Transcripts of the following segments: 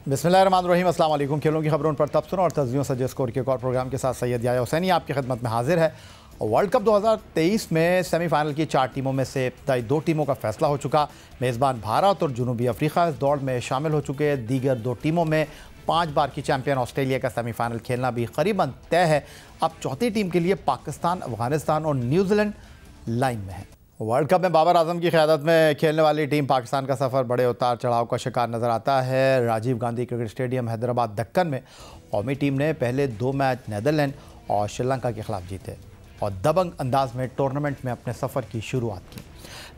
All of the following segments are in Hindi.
बिस्मिल्लाहिर्रहमानिर्रहीम, अस्सलाम वालेकुम। खेलों की खबरों पर तबसरा और तस्वीरों से स्कोर के एक और प्रोग्राम के साथ सैयद याया हुसैनी आपकी खिदमत में हाजिर है। वर्ल्ड कप 2023 में सेमीफाइनल की 4 टीमों में से इब्तदाई 2 टीमों का फैसला हो चुका। मेज़बान भारत और जनूबी अफ्रीका इस दौड़ में शामिल हो चुके हैं। दीगर 2 टीमों में 5 बार की चैंपियन ऑस्ट्रेलिया का सेमीफाइनल खेलना भी करीबन तय है। अब चौथी टीम के लिए पाकिस्तान, अफगानिस्तान और न्यूजीलैंड लाइन में है। वर्ल्ड कप में बाबर आजम की क़यादत में खेलने वाली टीम पाकिस्तान का सफ़र बड़े उतार चढ़ाव का शिकार नज़र आता है। राजीव गांधी क्रिकेट स्टेडियम हैदराबाद दक्कन में कौमी टीम ने पहले 2 मैच नीदरलैंड और श्रीलंका के खिलाफ जीते और दबंग अंदाज में टूर्नामेंट में अपने सफ़र की शुरुआत की।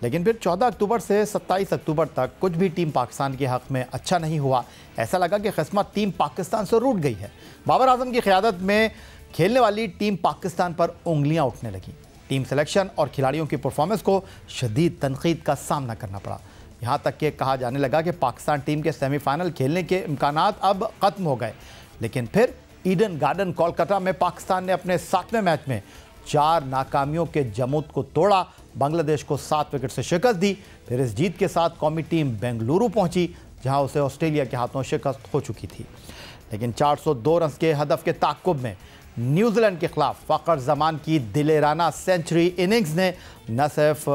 लेकिन फिर 14 अक्टूबर से 27 अक्टूबर तक कुछ भी टीम पाकिस्तान के हक़ में अच्छा नहीं हुआ। ऐसा लगा कि क़िस्मत टीम पाकिस्तान से रूठ गई है। बाबर आजम की क़यादत में खेलने वाली टीम पाकिस्तान पर उंगलियां उठने लगी। टीम सिलेक्शन और खिलाड़ियों की परफॉर्मेंस को शदीद तनकीद का सामना करना पड़ा। यहाँ तक कि कहा जाने लगा कि पाकिस्तान टीम के सेमीफाइनल खेलने के इम्कानात अब ख़त्म हो गए। लेकिन फिर ईडन गार्डन कोलकाता में पाकिस्तान ने अपने 7वें मैच में 4 नाकामियों के जमूद को तोड़ा। बांग्लादेश को 7 विकेट से शिकस्त दी। फिर इस जीत के साथ कौमी टीम बेंगलुरु पहुंची, जहां उसे ऑस्ट्रेलिया के हाथों शिकस्त हो चुकी थी। लेकिन 402 रन के हदफ के ताक़ुब में न्यूजीलैंड के खिलाफ फ़खर जमान की दिलेराना सेंचुरी इनिंग्स ने न सिर्फ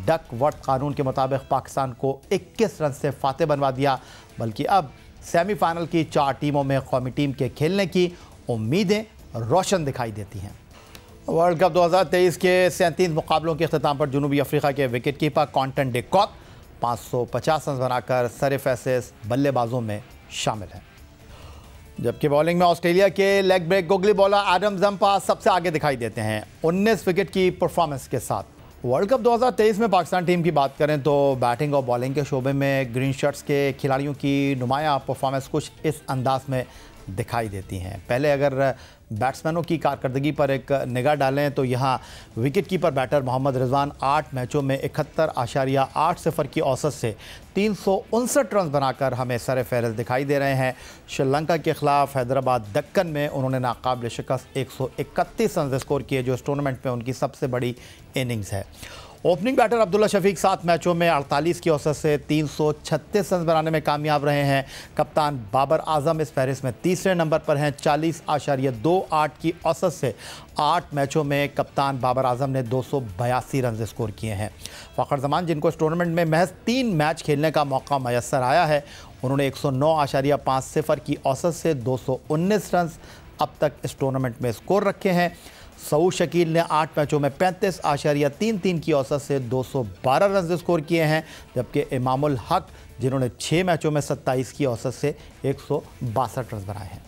डकवर्थ कानून के मुताबिक पाकिस्तान को 21 रन से फातेह बनवा दिया, बल्कि अब सेमीफाइनल की 4 टीमों में कौमी टीम के खेलने की उम्मीदें रोशन दिखाई देती हैं। वर्ल्ड कप 2023 के 37 मुकाबलों के अख्ताम पर जनूबी अफ्रीका के wicket keeper Quinton de Kock 550 run बनाकर सरफेसेस बल्लेबाजों में शामिल हैं। जबकि बॉलिंग में ऑस्ट्रेलिया के leg break googly bowler Adam Zampa सबसे आगे दिखाई देते हैं 19 विकेट की परफॉर्मेंस के साथ। वर्ल्ड कप 2023 में पाकिस्तान टीम की बात करें तो बैटिंग और बॉलिंग के शोबे में ग्रीन शर्ट्स के खिलाड़ियों की नुमायाँ परफॉर्मेंस कुछ इस अंदाज में दिखाई देती हैं। पहले अगर बैट्समैनों की कारकर्दगी पर एक निगाह डालें तो यहाँ wicket keeper batter Mohammad Rizwan 8 मैचों में 71.80 की औसत से 359 रन बनाकर हमें सर फहरिस्त दिखाई दे रहे हैं। श्रीलंका के खिलाफ हैदराबाद दक्कन में उन्होंने नाकाबिल शिकस्त 131 रन स्कोर किए, जो इस टूर्नामेंट में उनकी सबसे बड़ी इनिंग्स है। ओपनिंग बैटर अब्दुल्ला शफीक 7 मैचों में 48 की औसत से 336 रन बनाने में कामयाब रहे हैं। कप्तान बाबर आजम इस फहरिस्त में तीसरे नंबर पर हैं। 40.28 की औसत से 8 मैचों में कप्तान बाबर आजम ने 282 रन स्कोर किए हैं। फ़खर जमान, जिनको इस टूर्नामेंट में महज 3 मैच खेलने का मौका मैसर आया है, उन्होंने 109.50 की औसत से 219 रन अब तक इस टूर्नामेंट में स्कोर रखे हैं। सऊद शकील ने 8 मैचों में 35.33 की औसत से 212 रन स्कोर किए हैं, जबकि इमामुल हक, जिन्होंने 6 मैचों में 27 की औसत से 162 रन बनाए हैं।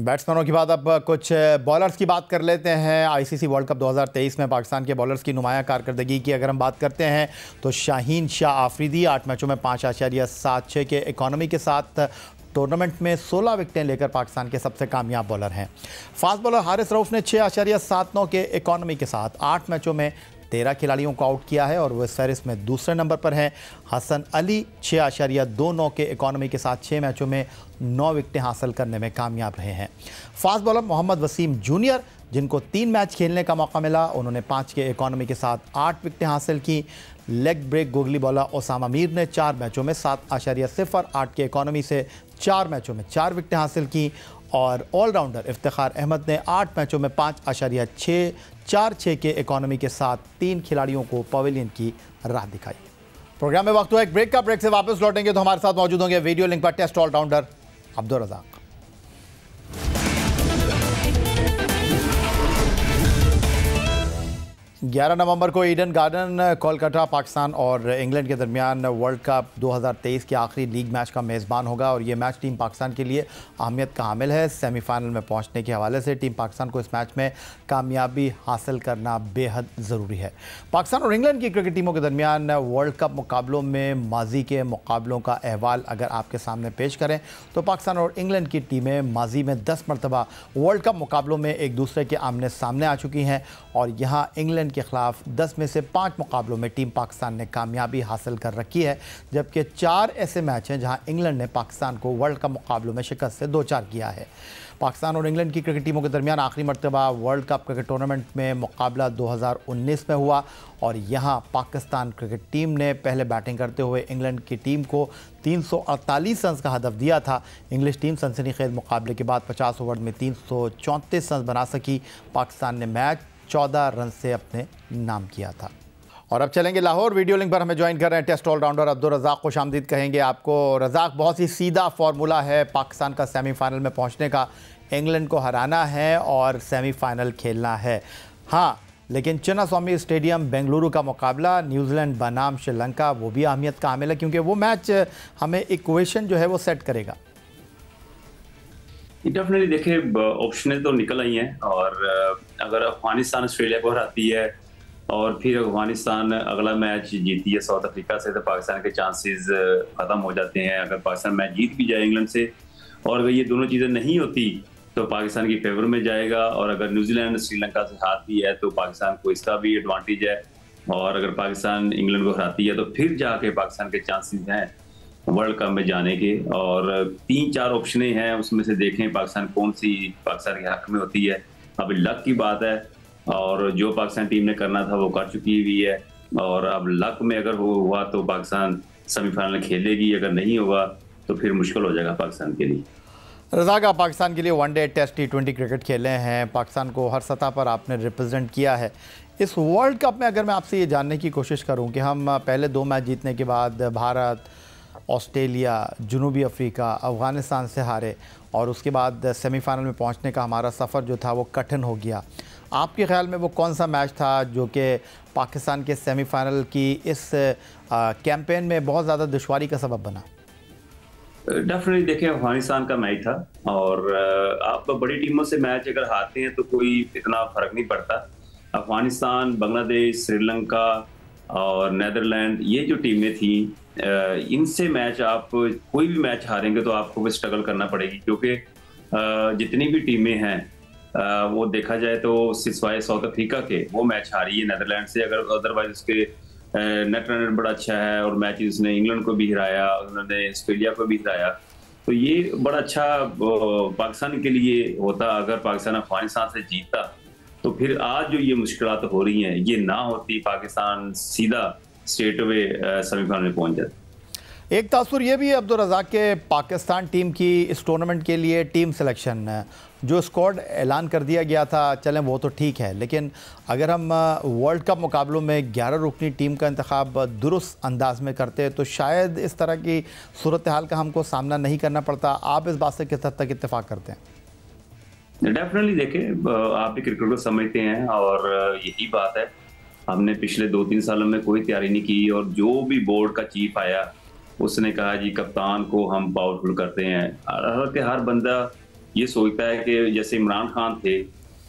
बैट्समैनों की बात, अब कुछ बॉलर्स की बात कर लेते हैं। आईसीसी वर्ल्ड कप 2023 में पाकिस्तान के बॉलर्स की नुमायाँ कारकर्दगी की अगर हम बात करते हैं तो शाहीन शाह आफरीदी 8 मैचों में 5.76 के इकॉनमी के साथ टूर्नामेंट में 16 विकेटें लेकर पाकिस्तान के सबसे कामयाब बॉलर हैं। फास्ट बॉलर हारिस रऊफ ने 6.79 के इकॉनमी के साथ 8 मैचों में 13 खिलाड़ियों को आउट किया है और वो इस फहरिस्त में दूसरे नंबर पर हैं। हसन अली 6.29 के इकॉनमी के साथ 6 मैचों में 9 विकेटें हासिल करने में कामयाब रहे हैं। Fast bowler Mohammad Wasim junior, जिनको 3 मैच खेलने का मौका मिला, उन्होंने 5 के इकॉनमी के साथ 8 विकेटें हासिल की। Leg break googly bowler Usama Mir ने 4 मैचों में 7.08 के इकॉनमी से 4 मैचों में 4 विकेटें हासिल की और ऑलराउंडर इफ्तिखार अहमद ने 8 मैचों में 5.646 के इकॉनमी के साथ 3 खिलाड़ियों को पवेलियन की राह दिखाई। प्रोग्राम में वक्त हुआ एक ब्रेक का। ब्रेक से वापस लौटेंगे तो हमारे साथ मौजूद होंगे वीडियो लिंक पर टेस्ट ऑलराउंडर अब्दुल रज़ाक। 11 नवंबर को ईडन गार्डन कोलकाता पाकिस्तान और इंग्लैंड के दरमियान वर्ल्ड कप 2023 के आखिरी लीग मैच का मेज़बान होगा और ये मैच टीम पाकिस्तान के लिए अहमियत का हामिल है। सेमीफाइनल में पहुंचने के हवाले से टीम पाकिस्तान को इस मैच में कामयाबी हासिल करना बेहद ज़रूरी है। पाकिस्तान और इंग्लैंड की क्रिकेट टीमों के दरमियान वर्ल्ड कप मुकाबलों में माजी के मुकाबलों का अहवाल अगर आपके सामने पेश करें तो पाकिस्तान और इंग्लैंड की टीमें माजी में 10 मरतबा वर्ल्ड कप मुकाबलों में एक दूसरे के आमने सामने आ चुकी हैं और यहाँ इंग्लैंड इंग्लैंड के खिलाफ 10 में से 5 मुकाबलों में टीम पाकिस्तान ने कामयाबी हासिल कर रखी है, जबकि 4 ऐसे मैच हैं जहां इंग्लैंड ने पाकिस्तान को वर्ल्ड कप मुकाबलों में शिकस्त से दो चार किया है। पाकिस्तान और इंग्लैंड की क्रिकेट टीमों के दरमियान आखिरी मरतबा वर्ल्ड कप क्रिकेट टूर्नामेंट में मुकाबला 2019 में हुआ और यहां पाकिस्तान क्रिकेट टीम ने पहले बैटिंग करते हुए इंग्लैंड की टीम को 348 रन का हदफ दिया था। इंग्लिश टीम सनसनीखेज मुकाबले के बाद 50 ओवर में 334 रन बना सकी। पाकिस्तान ने मैच 14 रन से अपने नाम किया था। और अब चलेंगे लाहौर। वीडियो लिंक पर हमें ज्वाइन कर रहे हैं टेस्ट ऑलराउंडर अब्दुल रज़ाक। खुशामदीद कहेंगे आपको। रज़ाक, बहुत ही सीधा फार्मूला है पाकिस्तान का सेमीफाइनल में पहुंचने का, इंग्लैंड को हराना है और सेमीफाइनल खेलना है। हाँ, लेकिन चिन्नास्वामी स्टेडियम बेंगलुरु का मुकाबला न्यूजीलैंड बनाम श्रीलंका, वो भी अहमियत का हामिल है क्योंकि वो मैच हमें इक्वेशन जो है वो सेट करेगा। डेफिनेटली देखिए, ऑप्शनें तो निकल आई हैं और अगर अफगानिस्तान ऑस्ट्रेलिया को हराती है और फिर अफगानिस्तान अगला मैच जीती है साउथ अफ्रीका से, तो पाकिस्तान के चांसेस खत्म हो जाते हैं। अगर पाकिस्तान मैच जीत भी जाए इंग्लैंड से और अगर ये दोनों चीज़ें नहीं होती तो पाकिस्तान की फेवर में जाएगा, और अगर न्यूजीलैंड श्रीलंका से हारती है तो पाकिस्तान को इसका भी एडवांटेज है, और अगर पाकिस्तान इंग्लैंड को हराती है तो फिर जाके पाकिस्तान के चांसेस हैं वर्ल्ड कप में जाने के। और 3-4 ऑप्शनें हैं, उसमें से देखें पाकिस्तान कौन सी पाकिस्तान के हक में होती है। अभी लक की बात है और जो पाकिस्तान टीम ने करना था वो कर चुकी हुई है, और अब लक में अगर हुआ तो पाकिस्तान सेमीफाइनल खेलेगी, अगर नहीं होगा तो फिर मुश्किल हो जाएगा पाकिस्तान के लिए। रज़ाक, आप पाकिस्तान के लिए वनडे, टेस्ट, T20 क्रिकेट खेले हैं, पाकिस्तान को हर सतह पर आपने रिप्रेजेंट किया है। इस वर्ल्ड कप में अगर मैं आपसे ये जानने की कोशिश करूं कि हम पहले 2 मैच जीतने के बाद भारत, ऑस्ट्रेलिया, जनूबी अफ्रीका, अफ़गानिस्तान से हारे और उसके बाद सेमीफाइनल में पहुंचने का हमारा सफ़र जो था वो कठिन हो गया, आपके ख्याल में वो कौन सा मैच था जो कि पाकिस्तान के सेमीफाइनल की इस कैंपेन में बहुत ज़्यादा दुश्वारी का सबब बना? डेफिनेटली देखिए, अफगानिस्तान का मैच था और आप बड़ी टीमों से मैच अगर हारते हैं तो कोई इतना फर्क नहीं पड़ता। अफगानिस्तान, बांग्लादेश, श्रीलंका और नीदरलैंड, ये जो टीमें थी, इनसे मैच आप कोई भी मैच हारेंगे तो आपको भी स्ट्रगल करना पड़ेगी, क्योंकि जितनी भी टीमें हैं वो देखा जाए तो सिवाय साउथ अफ्रीका के वो मैच हारी है नीदरलैंड से। अगर अदरवाइज उसके नेट रन बड़ा अच्छा है और मैच उसने इंग्लैंड को भी हिराया, उन्होंने ऑस्ट्रेलिया को भी हिराया, तो ये बड़ा अच्छा पाकिस्तान के लिए होता। अगर पाकिस्तान अफगानिस्तान से जीतता तो फिर आज जो ये मुश्किलात हो रही हैं ये ना होती, पाकिस्तान सीधा स्ट्रेट अवे सेमीफाइनल में पहुंच जाता। एक तासुर ये भी है अब्दुल रज़ाक के पाकिस्तान टीम की इस टूर्नामेंट के लिए टीम सिलेक्शन, जो स्क्वाड ऐलान कर दिया गया था, चलें वो तो ठीक है, लेकिन अगर हम वर्ल्ड कप मुकाबलों में 11 रुकनी टीम का इंतखाब दुरुस्त अंदाज में करते तो शायद इस तरह की सूरत हाल का हमको सामना नहीं करना पड़ता। आप इस बात से किस हद तक इत्तेफाक करते हैं? डेफिनेटली देखिए, आप भी क्रिकेट को समझते हैं और यही बात है, हमने पिछले 2-3 सालों में कोई तैयारी नहीं की और जो भी बोर्ड का चीफ आया उसने कहा जी कप्तान को हम पावरफुल करते हैं। हालांकि हर बंदा ये सोचता है कि जैसे इमरान खान थे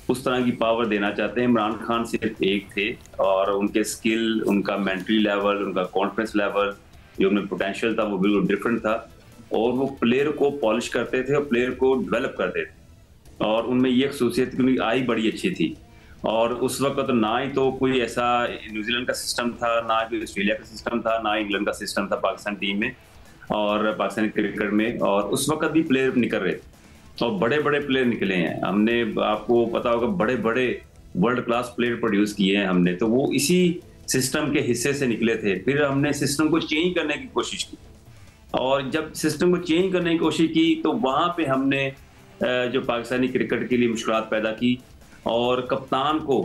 उस तरह की पावर देना चाहते हैं। इमरान खान सिर्फ एक थे और उनके स्किल, उनका मेंटली लेवल, उनका कॉन्फिडेंस लेवल, जो उनमें पोटेंशियल था वो बिल्कुल डिफरेंट था, और वो प्लेयर को पॉलिश करते थे और प्लेयर को डेवलप करते थे, और उनमें ये खसूसियत की उनकी आई बड़ी अच्छी थी। और उस वक्त ना ही तो कोई ऐसा न्यूजीलैंड का सिस्टम था, ना कोई ऑस्ट्रेलिया का सिस्टम था, ना इंग्लैंड का सिस्टम था पाकिस्तान टीम में और पाकिस्तानी क्रिकेट में, और उस वक्त भी प्लेयर निकल रहे थे और बड़े बड़े प्लेयर निकले हैं। हमने, आपको पता होगा, बड़े बड़े वर्ल्ड क्लास प्लेयर प्रोड्यूस किए हैं हमने, तो वो इसी सिस्टम के हिस्से से निकले थे। फिर हमने सिस्टम को चेंज करने की कोशिश की, और जब सिस्टम को चेंज करने की कोशिश की तो वहां पे हमने जो पाकिस्तानी क्रिकेट के लिए मुश्किलात पैदा की, और कप्तान को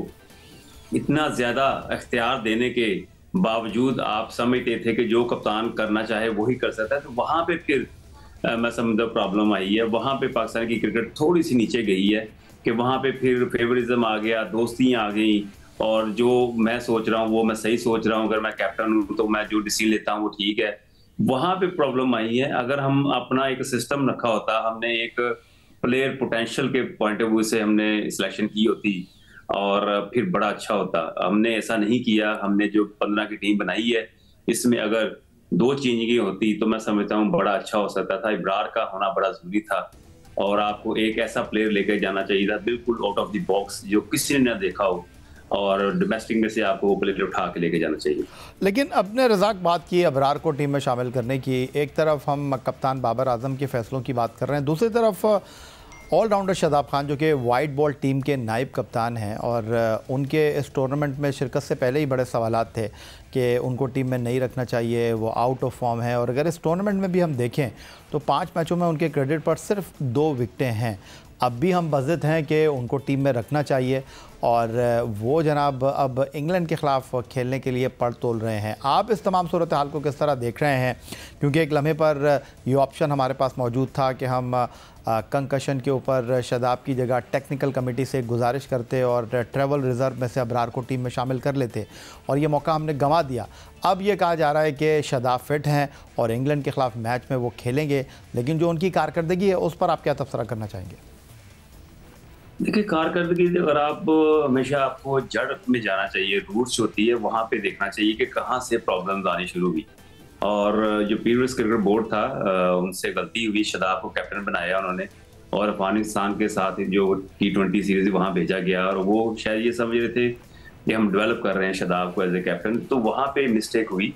इतना ज्यादा इख्तियार देने के बावजूद आप समझते थे कि जो कप्तान करना चाहे वही कर सकता है, तो वहां पे फिर मैं समझता प्रॉब्लम आई है। वहां पे पाकिस्तान की क्रिकेट थोड़ी सी नीचे गई है कि वहां पे फिर फेवरिज्म आ गया, दोस्तियां आ गई, और जो मैं सोच रहा हूँ वो मैं सही सोच रहा हूँ, अगर मैं कैप्टन हूँ तो मैं जो डिसीजन लेता हूँ वो ठीक है। वहां पे प्रॉब्लम आई है। अगर हम अपना एक सिस्टम रखा होता, हमने एक प्लेयर पोटेंशियल के पॉइंट ऑफ व्यू से हमने सिलेक्शन की होती और फिर बड़ा अच्छा होता। हमने ऐसा नहीं किया। हमने जो 15 की टीम बनाई है इसमें अगर 2 चेंजिंग होती तो मैं समझता हूँ बड़ा अच्छा हो सकता था। इब्रार का होना बड़ा जरूरी था और आपको एक ऐसा प्लेयर लेकर जाना चाहिए था बिल्कुल आउट ऑफ द बॉक्स जो किसी ने ना देखा हो, और डोमेस्टिक में से आपको वो प्लेयर उठा के लेके जाना चाहिए। लेकिन अपने रज़ाक बात की अबरार को टीम में शामिल करने की, एक तरफ हम कप्तान बाबर आजम के फैसलों की बात कर रहे हैं, दूसरी तरफ ऑलराउंडर शादाब खान जो कि वाइट बॉल टीम के नायब कप्तान हैं और उनके इस टूर्नामेंट में शिरकत से पहले ही बड़े सवालात थे कि उनको टीम में नहीं रखना चाहिए, वो आउट ऑफ फॉर्म है। और अगर इस टूर्नामेंट में भी हम देखें तो 5 मैचों में उनके क्रेडिट पर सिर्फ 2 विकेटें हैं। अब भी हम बज़िद हैं कि उनको टीम में रखना चाहिए और वो जनाब अब इंग्लैंड के ख़िलाफ़ खेलने के लिए पड़ तोल रहे हैं। आप इस तमाम सूरत हाल को किस तरह देख रहे हैं? क्योंकि एक लम्हे पर ये ऑप्शन हमारे पास मौजूद था कि हम कंकशन के ऊपर शादाब की जगह टेक्निकल कमेटी से गुजारिश करते और ट्रैवल रिज़र्व में से अबरार को टीम में शामिल कर लेते, और ये मौका हमने गंवा दिया। अब ये कहा जा रहा है कि शादाब फिट हैं और इंग्लैंड के ख़िलाफ़ मैच में वो खेलेंगे, लेकिन जो उनकी कारकर्दगी है उस पर आप क्या तबसरा करना चाहेंगे? देखिए, कारकर्दगी अगर आप हमेशा आपको जड़ में जाना चाहिए, रूट्स होती है वहां पे देखना चाहिए कि कहाँ से प्रॉब्लम्स आनी शुरू हुई। और जो प्रीवियस क्रिकेट बोर्ड था उनसे गलती हुई, शादाब को कैप्टन बनाया उन्होंने और अफगानिस्तान के साथ जो T20 सीरीज वहां भेजा गया, और वो शायद ये समझ रहे थे कि हम डेवलप कर रहे हैं शादाब को एज ए कैप्टन, तो वहां पे मिस्टेक हुई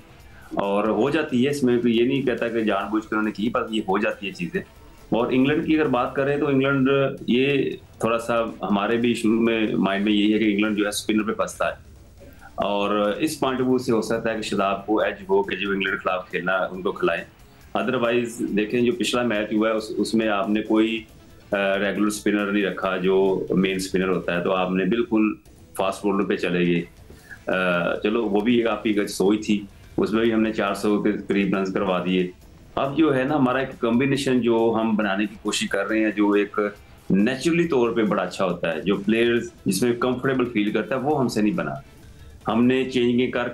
और हो जाती है। इसमें ये नहीं कहता कि जानबूझ कर उन्होंने की, पर ये हो जाती है चीजें। और इंग्लैंड की अगर बात करें तो इंग्लैंड ये थोड़ा सा हमारे भी शुरू में माइंड में यही है कि इंग्लैंड जो है स्पिनर पे फंसता है, और इस पॉइंट ऑफ व्यू से हो सकता है कि शादाब को एज हो कि जो इंग्लैंड के खिलाफ खेलना उनको खिलाएं। अदरवाइज देखें जो पिछला मैच हुआ है उसमें आपने कोई रेगुलर स्पिनर नहीं रखा जो मेन स्पिनर होता है, तो आपने बिल्कुल फास्ट बॉलर पे चले गए। चलो वो भी एक आपकी सोच थी, उसमें भी हमने 400 के करीब रन करवा दिए। अब जो है ना हमारा एक कॉम्बिनेशन जो हम बनाने की कोशिश कर रहे हैं, जो एक नेचुरली तौर पे बड़ा अच्छा होता है, जो प्लेयर्स जिसमें कंफर्टेबल फील करता है, वो हमसे नहीं बना। हमने चेंजिंग कर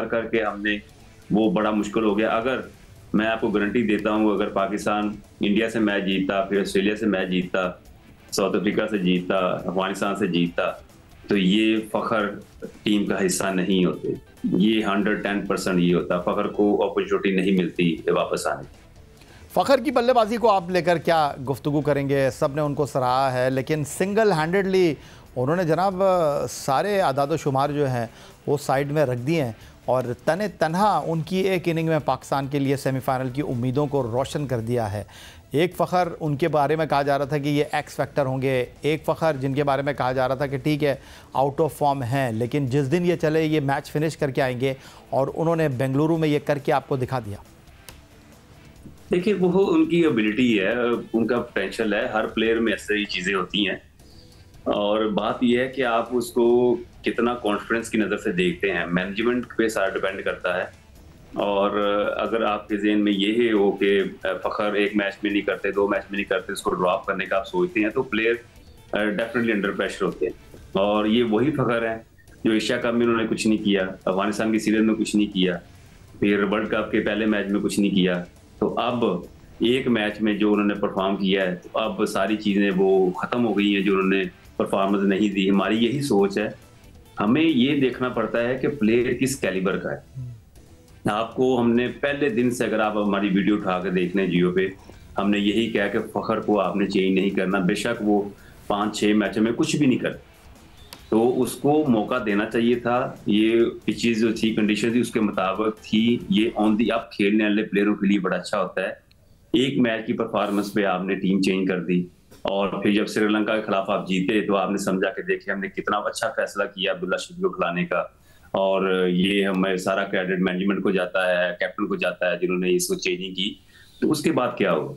करके हमने वो बड़ा मुश्किल हो गया। अगर मैं आपको गारंटी देता हूँ, अगर पाकिस्तान इंडिया से मैच जीतता, फिर ऑस्ट्रेलिया से मैच जीतता, साउथ अफ्रीका से जीतता, अफगानिस्तान से जीतता, तो ये फखर टीम का हिस्सा नहीं होते। ये 110% ये होता, फखर को अपॉर्चुनिटी नहीं मिलती वापस आने। फ़खर की बल्लेबाजी को आप लेकर क्या गुफ्तगू करेंगे? सब ने उनको सराहा है, लेकिन सिंगल हैंडेडली उन्होंने जनाब सारे आदाद शुमार जो हैं वो साइड में रख दिए हैं और तने तनहा उनकी एक इनिंग में पाकिस्तान के लिए सेमीफाइनल की उम्मीदों को रोशन कर दिया है। एक फ़खर उनके बारे में कहा जा रहा था कि ये एक्स फैक्टर होंगे, एक फ़खर जिनके बारे में कहा जा रहा था कि ठीक है आउट ऑफ फॉर्म हैं, लेकिन जिस दिन ये चले ये मैच फिनिश करके आएंगे, और उन्होंने बेंगलुरु में ये करके आपको दिखा दिया। देखिए, वो उनकी एबिलिटी है, उनका पोटेंशियल है, हर प्लेयर में ऐसी चीज़ें होती हैं, और बात यह है कि आप उसको कितना कॉन्फिडेंस की नज़र से देखते हैं, मैनेजमेंट पे सारा डिपेंड करता है। और अगर आपके ज़हन में ये हो कि फ़खर एक मैच में नहीं करते, 2 मैच में नहीं करते, उसको ड्रॉप करने का आप सोचते हैं, तो प्लेयर डेफिनेटली अंडर प्रेशर होते हैं। और ये वही फ़खर है जो एशिया कप में उन्होंने कुछ नहीं किया, अफगानिस्तान की सीरीज में कुछ नहीं किया, फिर वर्ल्ड कप के पहले मैच में कुछ नहीं किया, तो अब एक मैच में जो उन्होंने परफॉर्म किया है, तो अब सारी चीज़ें वो ख़त्म हो गई हैं जो उन्होंने परफॉर्मेंस नहीं दी। हमारी यही सोच है, हमें ये देखना पड़ता है कि प्लेयर किस कैलिबर का है। आपको हमने पहले दिन से, अगर आप हमारी वीडियो उठा के देख लें जियो पे, हमने यही कहा कि फ़खर को आपने चेंज नहीं करना, बेशक वो 5-6 मैचों में कुछ भी नहीं कर, तो उसको मौका देना चाहिए था। ये पिचेस जो थी, कंडीशन थी, उसके मुताबिक थी। ये ऑन दी अप खेलने वाले प्लेयरों के लिए बड़ा अच्छा होता है। एक मैच की परफॉर्मेंस पे आपने टीम चेंज कर दी, और फिर जब श्रीलंका के खिलाफ आप जीते तो आपने समझा कि देखिए हमने कितना अच्छा फैसला किया अब्दुल्ला शफी को खिलाने का, और ये हमें सारा क्रेडिट मैनेजमेंट को जाता है, कैप्टन को जाता है जिन्होंने इसको चेंजिंग की। तो उसके बाद क्या हुआ,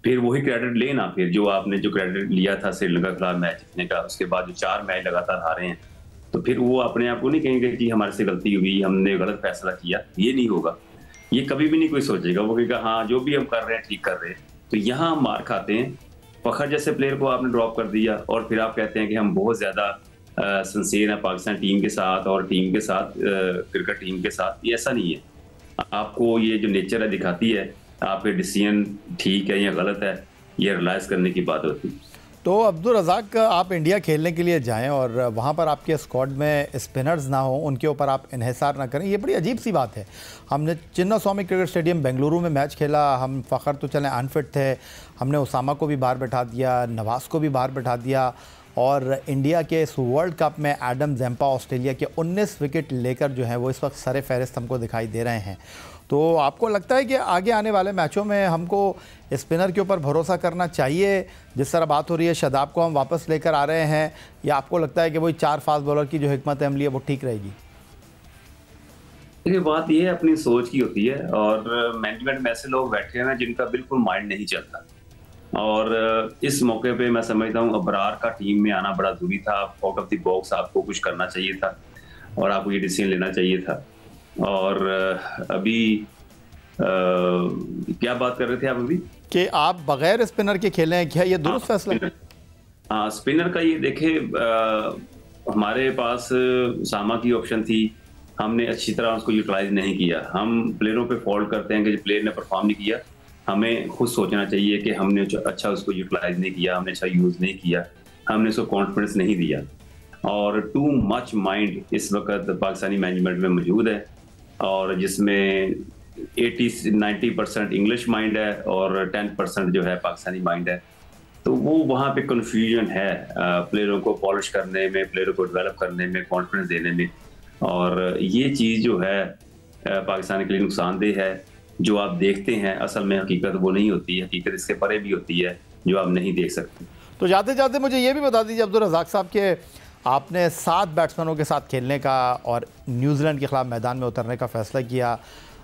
फिर वही क्रेडिट लेना, फिर जो आपने जो क्रेडिट लिया था श्रीलंका के खिलाफ मैच जीतने का, उसके बाद जो 4 मैच लगातार हारे हैं, तो फिर वो अपने आप को नहीं कहेंगे कि हमारे से गलती हुई, हमने गलत फैसला किया। ये नहीं होगा, ये कभी भी नहीं कोई सोचेगा। वो कहेगा हाँ जो भी हम कर रहे हैं ठीक कर रहे हैं। तो यहाँ हम मार खाते हैं। फ़खर जैसे प्लेयर को आपने ड्रॉप कर दिया, और फिर आप कहते हैं कि हम बहुत ज्यादा सिंसियर है पाकिस्तान टीम के साथ और टीम के साथ, क्रिकेट टीम के साथ। ये ऐसा नहीं है। आपको ये जो नेचर है दिखाती है, आपके डिसीजन ठीक है या गलत है, ये रियलाइज करने की बात होती है। तो अब्दुल रज़ाक, आप इंडिया खेलने के लिए जाएं और वहाँ पर आपके स्क्वाड में स्पिनर्स ना हो, उनके ऊपर आप इन्हिसार ना करें, ये बड़ी अजीब सी बात है। हमने चिन्नास्वामी क्रिकेट स्टेडियम बेंगलुरु में मैच खेला, हम फ़खर तो चलें अनफिट थे, हमने उसामा को भी बाहर बैठा दिया, नवाज़ को भी बाहर बैठा दिया, और इंडिया के इस वर्ल्ड कप में एडम ज़ेम्पा ऑस्ट्रेलिया के 19 विकेट लेकर जो है वो इस वक्त सरे फहरिस्त हमको दिखाई दे रहे हैं। तो आपको लगता है कि आगे आने वाले मैचों में हमको स्पिनर के ऊपर भरोसा करना चाहिए? जिस तरह बात हो रही है शादाब को हम वापस लेकर आ रहे हैं, या आपको लगता है कि वही 4 फास्ट बॉलर की जो हिकमत अमली है वो ठीक रहेगी? देखिए, बात यह अपनी सोच की होती है, और मैनेजमेंट में ऐसे लोग बैठे हैं जिनका बिल्कुल माइंड नहीं चलता। और इस मौके पे मैं समझता हूँ अबरार का टीम में आना बड़ा जरूरी था। आउट ऑफ द बॉक्स आपको कुछ करना चाहिए था और आपको ये डिसीजन लेना चाहिए था। और अभी क्या बात कर रहे थे आप अभी कि आप बगैर स्पिनर के खेले हैं, क्या ये दुरुस्त फैसला है? हाँ, स्पिनर का ये देखे, हमारे पास सामा की ऑप्शन थी, हमने अच्छी तरह उसको यूटिलाइज नहीं किया। हम प्लेयरों पे फॉल्ट करते हैं कि जो प्लेयर ने परफॉर्म नहीं किया। हमें खुद सोचना चाहिए कि हमने अच्छा उसको यूटिलाइज नहीं किया, हमने अच्छा यूज नहीं किया, हमने उसको कॉन्फिडेंस नहीं दिया। और टू मच माइंड इस वक्त पाकिस्तानी मैनेजमेंट में मौजूद है, और जिसमें 80-90% इंग्लिश माइंड है और 10% जो है पाकिस्तानी माइंड है। तो वो वहाँ पे कन्फ्यूजन है प्लेयरों को पॉलिश करने में, प्लेयरों को डेवलप करने में, कॉन्फिडेंस देने में। और ये चीज़ जो है पाकिस्तान के लिए नुकसानदेह है। जो आप देखते हैं असल में हकीकत वो नहीं होती है, हकीकत इसके परे भी होती है जो आप नहीं देख सकते। तो जाते जाते मुझे ये भी बता दीजिए अब्दुल रज़ाक साहब के आपने 7 बैट्समैनों के साथ खेलने का और न्यूजीलैंड के खिलाफ मैदान में उतरने का फ़ैसला किया।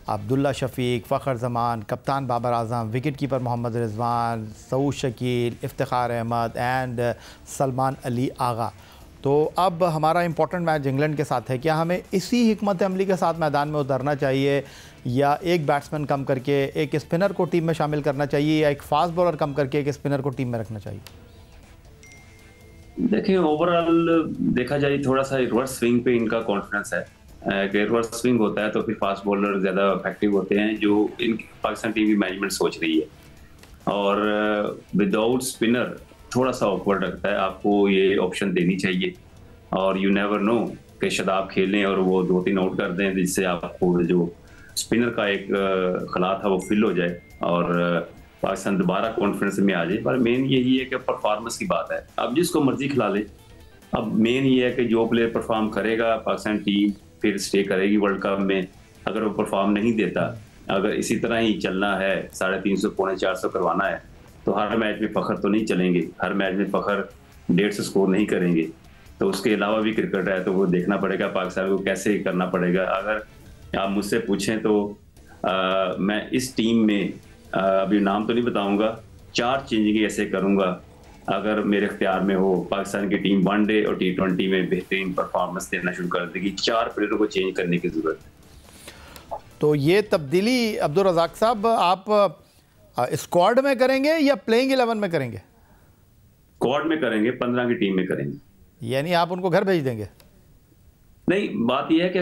अब्दुल्ला शफीक, फ़खर जमान, कप्तान Babar Azam, wicket keeper Mohammad Rizwan, Saud Shakeel, Iftikhar Ahmed and Salman Ali Agha. तो अब हमारा इंपॉर्टेंट मैच इंग्लैंड के साथ है। क्या हमें इसी हिकमत अमली के साथ मैदान में उतरना चाहिए, या एक बैट्समैन कम करके एक स्पिनर को टीम में शामिल करना चाहिए, या एक फास्ट बॉलर कम करके एक स्पिनर को टीम में रखना चाहिए? देखिए, ओवरऑल देखा जाए थोड़ा सा रिवर्स स्विंग पे इनका कॉन्फिडेंस है कि रिवर्स स्विंग होता है तो फिर फास्ट बॉलर ज़्यादा इफेक्टिव होते हैं, जो इन पाकिस्तान टीम की मैनेजमेंट सोच रही है। और विदाउट स्पिनर थोड़ा सा ऑकवर्ड लगता है, आपको ये ऑप्शन देनी चाहिए। और यू नेवर नो कि शादाब खेलें और वो 2-3 आउट कर दें, जिससे आपको जो स्पिनर का एक खला था वो फिल हो जाए और पाकिस्तान दोबारा कॉन्फिडेंस में आ जाए। पर मेन यही है कि परफॉर्मेंस की बात है, अब जिसको मर्जी खिला ले। अब मेन ये है कि जो प्लेयर परफॉर्म करेगा पाकिस्तान टीम फिर स्टे करेगी वर्ल्ड कप में। अगर वो परफॉर्म नहीं देता, अगर इसी तरह ही चलना है, 350 पौने 400 करवाना है, तो हर मैच में फ़खर तो नहीं चलेंगे, हर मैच में फ़खर 150 स्कोर नहीं करेंगे। तो उसके अलावा भी क्रिकेट है, तो वो देखना पड़ेगा पाकिस्तान को कैसे करना पड़ेगा। अगर आप मुझसे पूछें तो मैं इस टीम में अभी नाम तो नहीं बताऊंगा, 4 चेंजिंग ऐसे करूंगा अगर मेरे इख्तियार में हो। पाकिस्तान की टीम वनडे और T20 में बेहतरीन परफॉर्मेंस देना शुरू कर देगी। 4 प्लेयरों को चेंज करने की जरूरत है। तो ये तब्दीली अब्दुल रज़ाक साहब आप स्क्वाड में करेंगे या प्लेइंग 11 में करेंगे? स्क्वाड में करेंगे, 15 की टीम में करेंगे। यानी आप उनको घर भेज देंगे? नहीं, बात यह है कि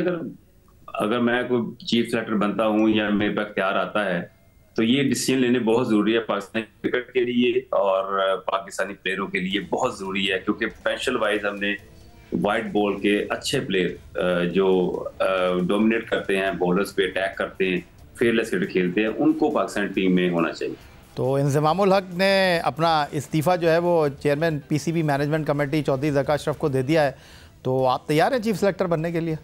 अगर मैं कोई चीफ सेलेक्टर बनता हूं या मेरे पास इख्तियार आता है, तो ये डिसीजन लेने बहुत जरूरी है पाकिस्तानी क्रिकेट के लिए और पाकिस्तानी प्लेयरों के लिए बहुत जरूरी है। क्योंकि पोटेंशियल वाइज हमने वाइट बॉल के अच्छे प्लेयर जो डोमिनेट करते हैं, बॉलर्स पे अटैक करते हैं, फेयरलेस क्रिकेट खेलते हैं, उनको पाकिस्तान टीम में होना चाहिए। तो इंज़मामुल हक ने अपना इस्तीफ़ा जो है वो chairman PCB management committee Chaudhry Zaka Ashraf को दे दिया है। तो आप तैयार हैं चीफ सेलेक्टर बनने के लिए?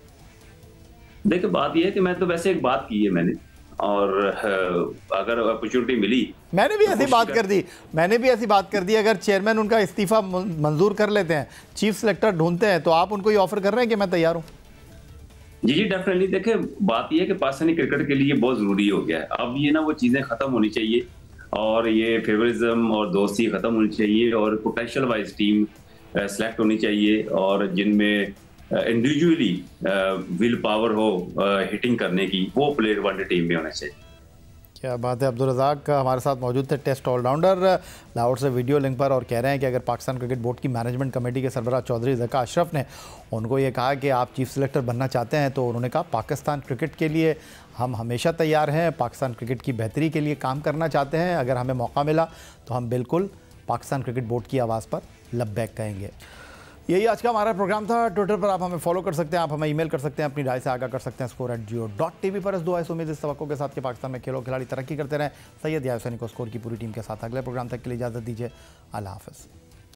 देखिए, बात यह है कि मैं तो वैसे एक बात की है मैंने, और अगर अपॉर्चुनिटी मिली, मैंने भी ऐसी बात कर दी अगर चेयरमैन उनका इस्तीफ़ा मंजूर कर लेते हैं, चीफ सेलेक्टर ढूंढते हैं, तो आप उनको ये ऑफर कर रहे हैं कि मैं तैयार हूँ? जी डेफिनेटली। देखिए, बात यह है कि पाकिस्तानी क्रिकेट के लिए बहुत जरूरी हो गया है। अब ये ना वो चीज़ें खत्म होनी चाहिए, और ये फेवरिज्म और दोस्ती खत्म होनी चाहिए, और पोटेंशियल वाइज टीम सेलेक्ट होनी चाहिए, और जिनमें इंडिविजुअली विल पावर हो हिटिंग करने की, वो प्लेयर वनडे टीम में होना चाहिए। क्या बात है। अब्दुल रज़ाक हमारे साथ मौजूद थे, टेस्ट ऑलराउंडर, लाहौर से वीडियो लिंक पर, और कह रहे हैं कि अगर पाकिस्तान क्रिकेट बोर्ड की मैनेजमेंट कमेटी के सरबराह चौधरी ज़का अशरफ ने उनको ये कहा कि आप चीफ सेलेक्टर बनना चाहते हैं, तो उन्होंने कहा पाकिस्तान क्रिकेट के लिए हम हमेशा तैयार हैं, पाकिस्तान क्रिकेट की बेहतरी के लिए काम करना चाहते हैं। अगर हमें मौका मिला तो हम बिल्कुल पाकिस्तान क्रिकेट बोर्ड की आवाज़ पर लब्बैक कहेंगे। यही आज का हमारा प्रोग्राम था। ट्विटर पर आप हमें फॉलो कर सकते हैं, आप हमें ईमेल कर सकते हैं, अपनी राय से आगाह कर सकते हैं score@geo.tv पर। इस दुआ इस उम्मीद इस तवक्को के साथ कि पाकिस्तान में खेलों खिलाड़ी तरक्की करते रहें। सैयद यासनी को स्कोर की पूरी टीम के साथ अगले प्रोग्राम तक के लिए इजाज़त दीजिए। अल्लाह हाफ़िज़।